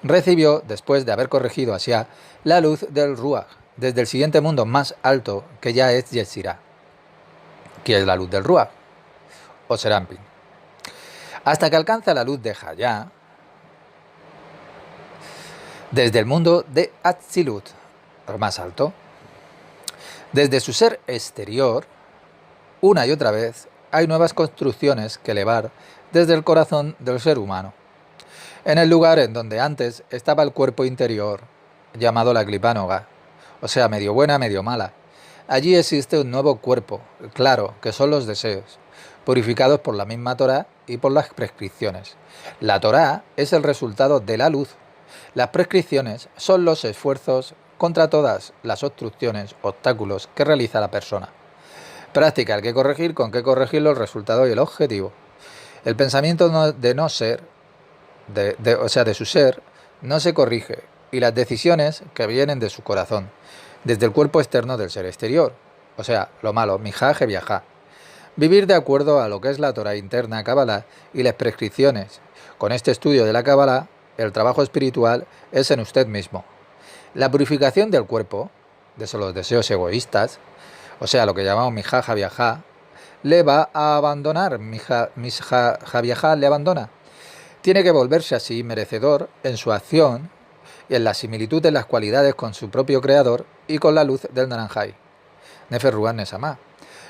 recibió, después de haber corregido Asia, la luz del Ruach, desde el siguiente mundo más alto, que ya es Yetzirah, que es la luz del Ruach, o Serampin, hasta que alcanza la luz de Hayá, desde el mundo de Atzilut, el más alto. Desde su ser exterior, una y otra vez, hay nuevas construcciones que elevar desde el corazón del ser humano. En el lugar en donde antes estaba el cuerpo interior, llamado la clipánoga, o sea, medio buena, medio mala. Allí existe un nuevo cuerpo, claro, que son los deseos, purificados por la misma Torá y por las prescripciones. La Torá es el resultado de la luz. Las prescripciones son los esfuerzos contra todas las obstrucciones, obstáculos que realiza la persona. Práctica, el que corregir, con qué corregirlo, el resultado y el objetivo. El pensamiento de no ser, de su ser, no se corrige, y las decisiones que vienen de su corazón, desde el cuerpo externo del ser exterior, o sea, lo malo, mijá, viajá. Vivir de acuerdo a lo que es la Torah interna, Kabbalah y las prescripciones. Con este estudio de la Kabbalah, el trabajo espiritual es en usted mismo. La purificación del cuerpo, de los deseos egoístas, o sea, lo que llamamos mijá, viajá, le va a abandonar, mijá, viajá le abandona. Tiene que volverse así merecedor en su acción y en la similitud de las cualidades con su propio creador y con la luz del Naranjai. Nefer Ruach Neshama.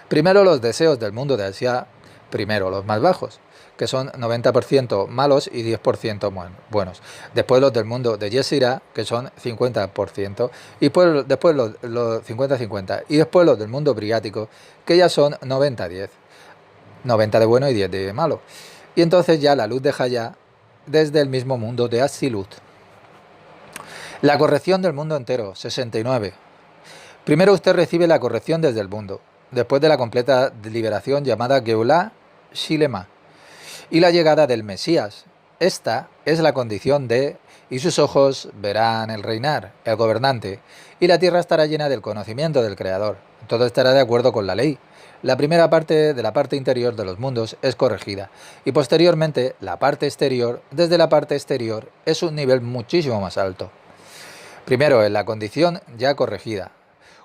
Primero los deseos del mundo de Asia, primero los más bajos, que son 90% malos y 10% buenos. Después los del mundo de Yesirá, que son 50%, y después los 50-50, y después los del mundo briático, que ya son 90-10. 90 de bueno y 10 de malo. Y entonces ya la luz de Hayá desde el mismo mundo de Asilut. La corrección del mundo entero, 69. Primero usted recibe la corrección desde el mundo, después de la completa liberación llamada Geulah Shilema, y la llegada del Mesías. Esta es la condición de, y sus ojos verán el reinar, el gobernante, y la tierra estará llena del conocimiento del Creador. Todo estará de acuerdo con la ley. La primera parte de la parte interior de los mundos es corregida, y posteriormente la parte exterior, desde la parte exterior, es un nivel muchísimo más alto. Primero, en la condición ya corregida.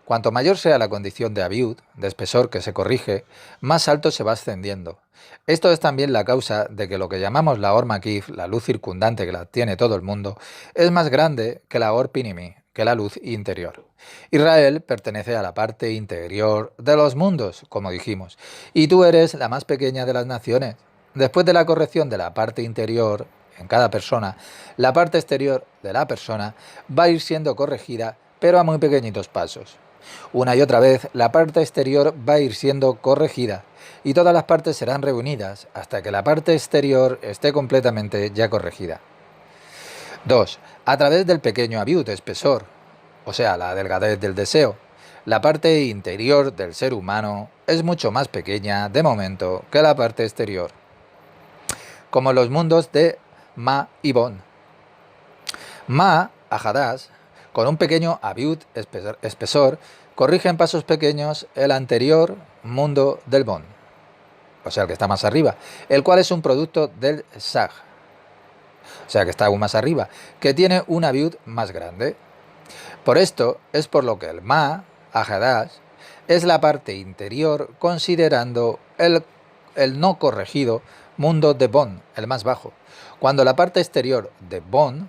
Cuanto mayor sea la condición de abiud, de espesor que se corrige, más alto se va ascendiendo. Esto es también la causa de que lo que llamamos la Or Makif, la luz circundante que la tiene todo el mundo, es más grande que la Or Pinimi, que la luz interior. Israel pertenece a la parte interior de los mundos, como dijimos, y tú eres la más pequeña de las naciones. Después de la corrección de la parte interior, en cada persona, la parte exterior de la persona va a ir siendo corregida, pero a muy pequeñitos pasos. Una y otra vez, la parte exterior va a ir siendo corregida, y todas las partes serán reunidas hasta que la parte exterior esté completamente ya corregida. 2. A través del pequeño abiud, espesor, o sea, la delgadez del deseo, la parte interior del ser humano es mucho más pequeña, de momento, que la parte exterior. Como los mundos de Ma y Bon. Ma, Ahadas, con un pequeño abiud, espesor, corrige en pasos pequeños el anterior mundo del Bon, o sea, el que está más arriba, el cual es un producto del Sag, o sea, que está aún más arriba, que tiene un abiud más grande. Por esto es por lo que el Ma, Ahadas, es la parte interior considerando el no corregido mundo de Bon, el más bajo. Cuando la parte exterior de Bon,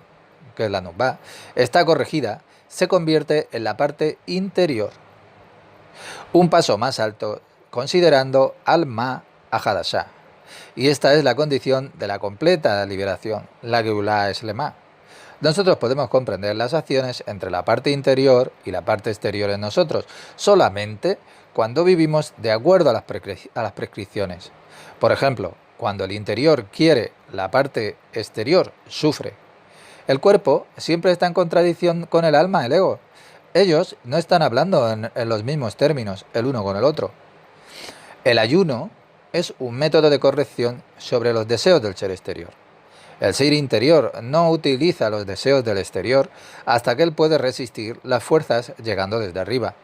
que es la Nubá, está corregida, se convierte en la parte interior. Un paso más alto, considerando al Ma Ahadashá. Y esta es la condición de la completa liberación, la Geulah Shlema. Nosotros podemos comprender las acciones entre la parte interior y la parte exterior en nosotros, solamente cuando vivimos de acuerdo a las prescripciones. Por ejemplo, cuando el interior quiere, la parte exterior sufre. El cuerpo siempre está en contradicción con el alma, el ego. Ellos no están hablando en los mismos términos, el uno con el otro. El ayuno es un método de corrección sobre los deseos del ser exterior. El ser interior no utiliza los deseos del exterior hasta que él puede resistir las fuerzas llegando desde arriba.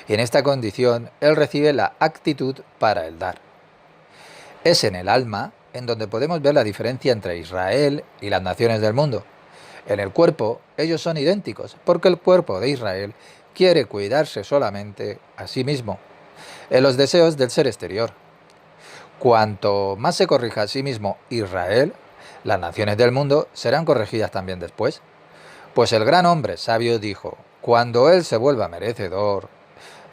Y en esta condición, él recibe la actitud para el dar. Es en el alma en donde podemos ver la diferencia entre Israel y las naciones del mundo. En el cuerpo, ellos son idénticos, porque el cuerpo de Israel quiere cuidarse solamente a sí mismo, en los deseos del ser exterior. Cuanto más se corrija a sí mismo Israel, las naciones del mundo serán corregidas también después. Pues el gran hombre sabio dijo, cuando él se vuelva merecedor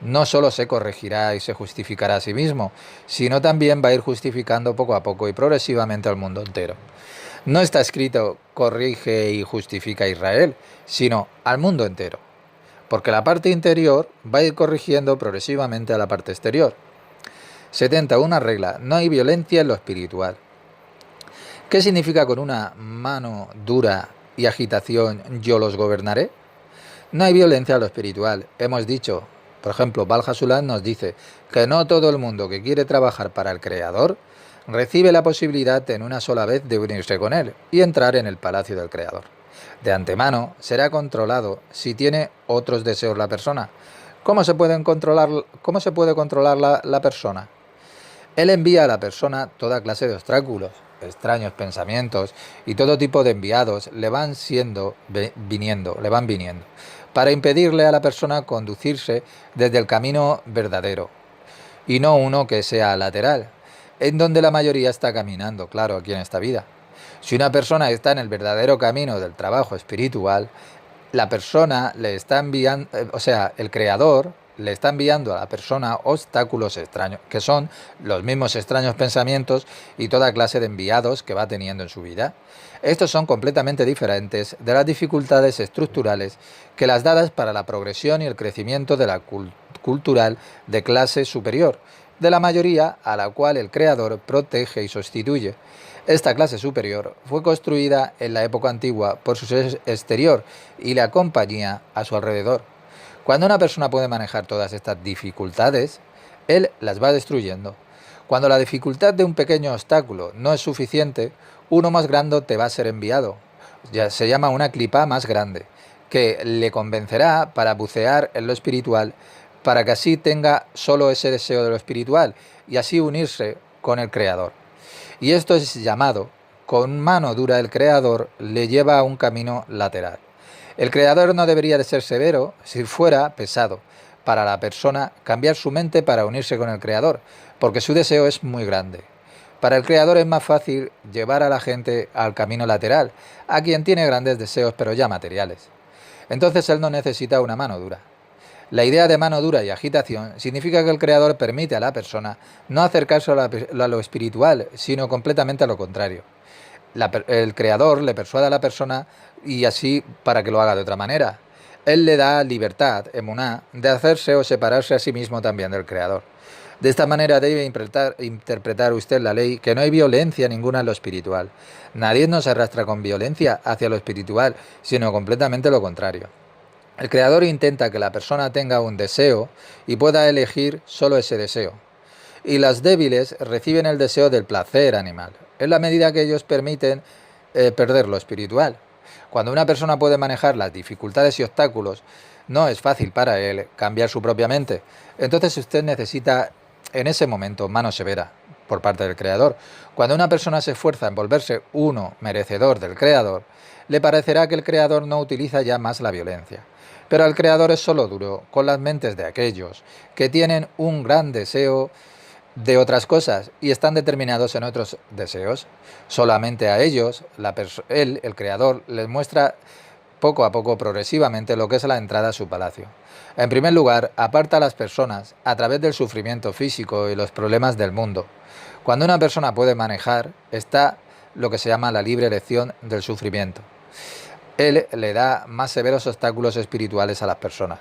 no solo se corregirá y se justificará a sí mismo, sino también va a ir justificando poco a poco y progresivamente al mundo entero. No está escrito corrige y justifica a Israel, sino al mundo entero, porque la parte interior va a ir corrigiendo progresivamente a la parte exterior. 70. Una regla: no hay violencia en lo espiritual. ¿Qué significa con una mano dura y agitación yo los gobernaré? No hay violencia en lo espiritual. Hemos dicho, por ejemplo, Bal Hasulam nos dice que no todo el mundo que quiere trabajar para el Creador recibe la posibilidad en una sola vez de unirse con él y entrar en el palacio del Creador. De antemano será controlado si tiene otros deseos la persona. ¿Cómo se puede controlar la persona? Él envía a la persona toda clase de obstáculos, extraños pensamientos y todo tipo de enviados le van viniendo, para impedirle a la persona conducirse desde el camino verdadero, y no uno que sea lateral, en donde la mayoría está caminando, claro, aquí en esta vida. Si una persona está en el verdadero camino del trabajo espiritual, la persona le está enviando, el creador le está enviando a la persona obstáculos extraños, que son los mismos extraños pensamientos y toda clase de enviados que va teniendo en su vida. Estos son completamente diferentes de las dificultades estructurales que las dadas para la progresión y el crecimiento de la cultural de clase superior, de la mayoría a la cual el creador protege y sustituye. Esta clase superior fue construida en la época antigua por su exterior y la compañía a su alrededor. Cuando una persona puede manejar todas estas dificultades, él las va destruyendo. Cuando la dificultad de un pequeño obstáculo no es suficiente, uno más grande te va a ser enviado. Ya se llama una clipa más grande, que le convencerá para bucear en lo espiritual, para que así tenga solo ese deseo de lo espiritual y así unirse con el Creador. Y esto es llamado, con mano dura el Creador le lleva a un camino lateral. El Creador no debería de ser severo si fuera pesado para la persona cambiar su mente para unirse con el Creador, porque su deseo es muy grande. Para el Creador es más fácil llevar a la gente al camino lateral, a quien tiene grandes deseos pero ya materiales. Entonces él no necesita una mano dura. La idea de mano dura y agitación significa que el Creador permite a la persona no acercarse a lo espiritual, sino completamente a lo contrario. El Creador le persuade a la persona y así para que lo haga de otra manera. Él le da libertad, emuná, de hacerse o separarse a sí mismo también del Creador. De esta manera debe interpretar usted la ley que no hay violencia ninguna en lo espiritual. Nadie nos arrastra con violencia hacia lo espiritual, sino completamente lo contrario. El Creador intenta que la persona tenga un deseo y pueda elegir solo ese deseo. Y las débiles reciben el deseo del placer animal, en la medida que ellos permiten perder lo espiritual. Cuando una persona puede manejar las dificultades y obstáculos, no es fácil para él cambiar su propia mente. Entonces usted necesita en ese momento mano severa por parte del Creador. Cuando una persona se esfuerza en volverse uno merecedor del Creador, le parecerá que el Creador no utiliza ya más la violencia. Pero el Creador es solo duro con las mentes de aquellos que tienen un gran deseo de otras cosas y están determinados en otros deseos. Solamente a ellos, él, el Creador, les muestra poco a poco, progresivamente, lo que es la entrada a su palacio. En primer lugar, aparta a las personas a través del sufrimiento físico y los problemas del mundo. Cuando una persona puede manejar, está lo que se llama la libre elección del sufrimiento. Él le da más severos obstáculos espirituales a las personas.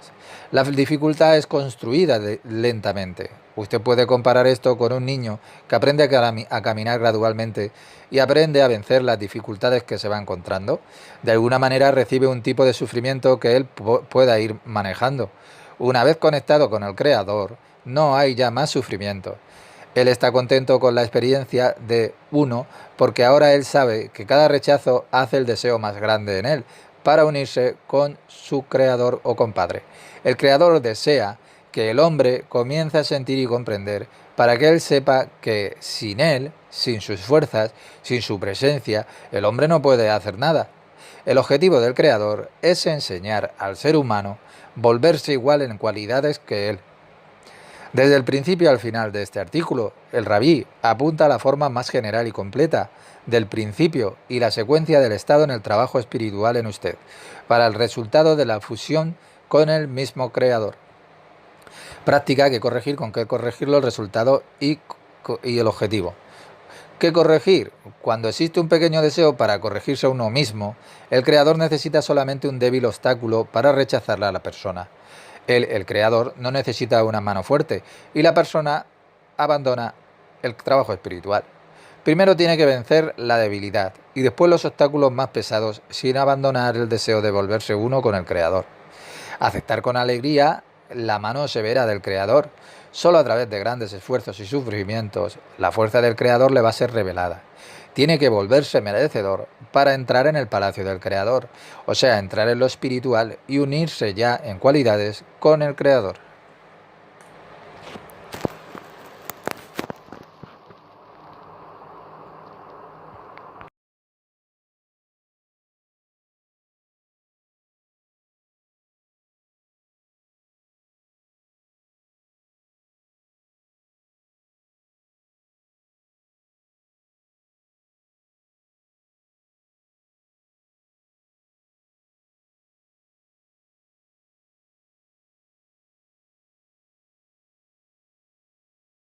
La dificultad es construida lentamente. Usted puede comparar esto con un niño que aprende a caminar gradualmente y aprende a vencer las dificultades que se va encontrando. De alguna manera recibe un tipo de sufrimiento que él pueda ir manejando. Una vez conectado con el Creador, no hay ya más sufrimiento. Él está contento con la experiencia de uno porque ahora él sabe que cada rechazo hace el deseo más grande en él para unirse con su Creador o compadre. El Creador desea que el hombre comience a sentir y comprender para que él sepa que sin él, sin sus fuerzas, sin su presencia, el hombre no puede hacer nada. El objetivo del Creador es enseñar al ser humano volverse igual en cualidades que él. Desde el principio al final de este artículo, el rabí apunta a la forma más general y completa del principio y la secuencia del estado en el trabajo espiritual en usted, para el resultado de la fusión con el mismo Creador. Práctica, que corregir, con qué corregirlo, el resultado y el objetivo. ¿Qué corregir? Cuando existe un pequeño deseo para corregirse a uno mismo, el creador necesita solamente un débil obstáculo para rechazarla a la persona. El creador no necesita una mano fuerte y la persona abandona el trabajo espiritual. Primero tiene que vencer la debilidad y después los obstáculos más pesados sin abandonar el deseo de volverse uno con el creador. Aceptar con alegría la mano severa del creador. Solo a través de grandes esfuerzos y sufrimientos, la fuerza del creador le va a ser revelada. Tiene que volverse merecedor para entrar en el palacio del creador, o sea, entrar en lo espiritual y unirse ya en cualidades con el creador.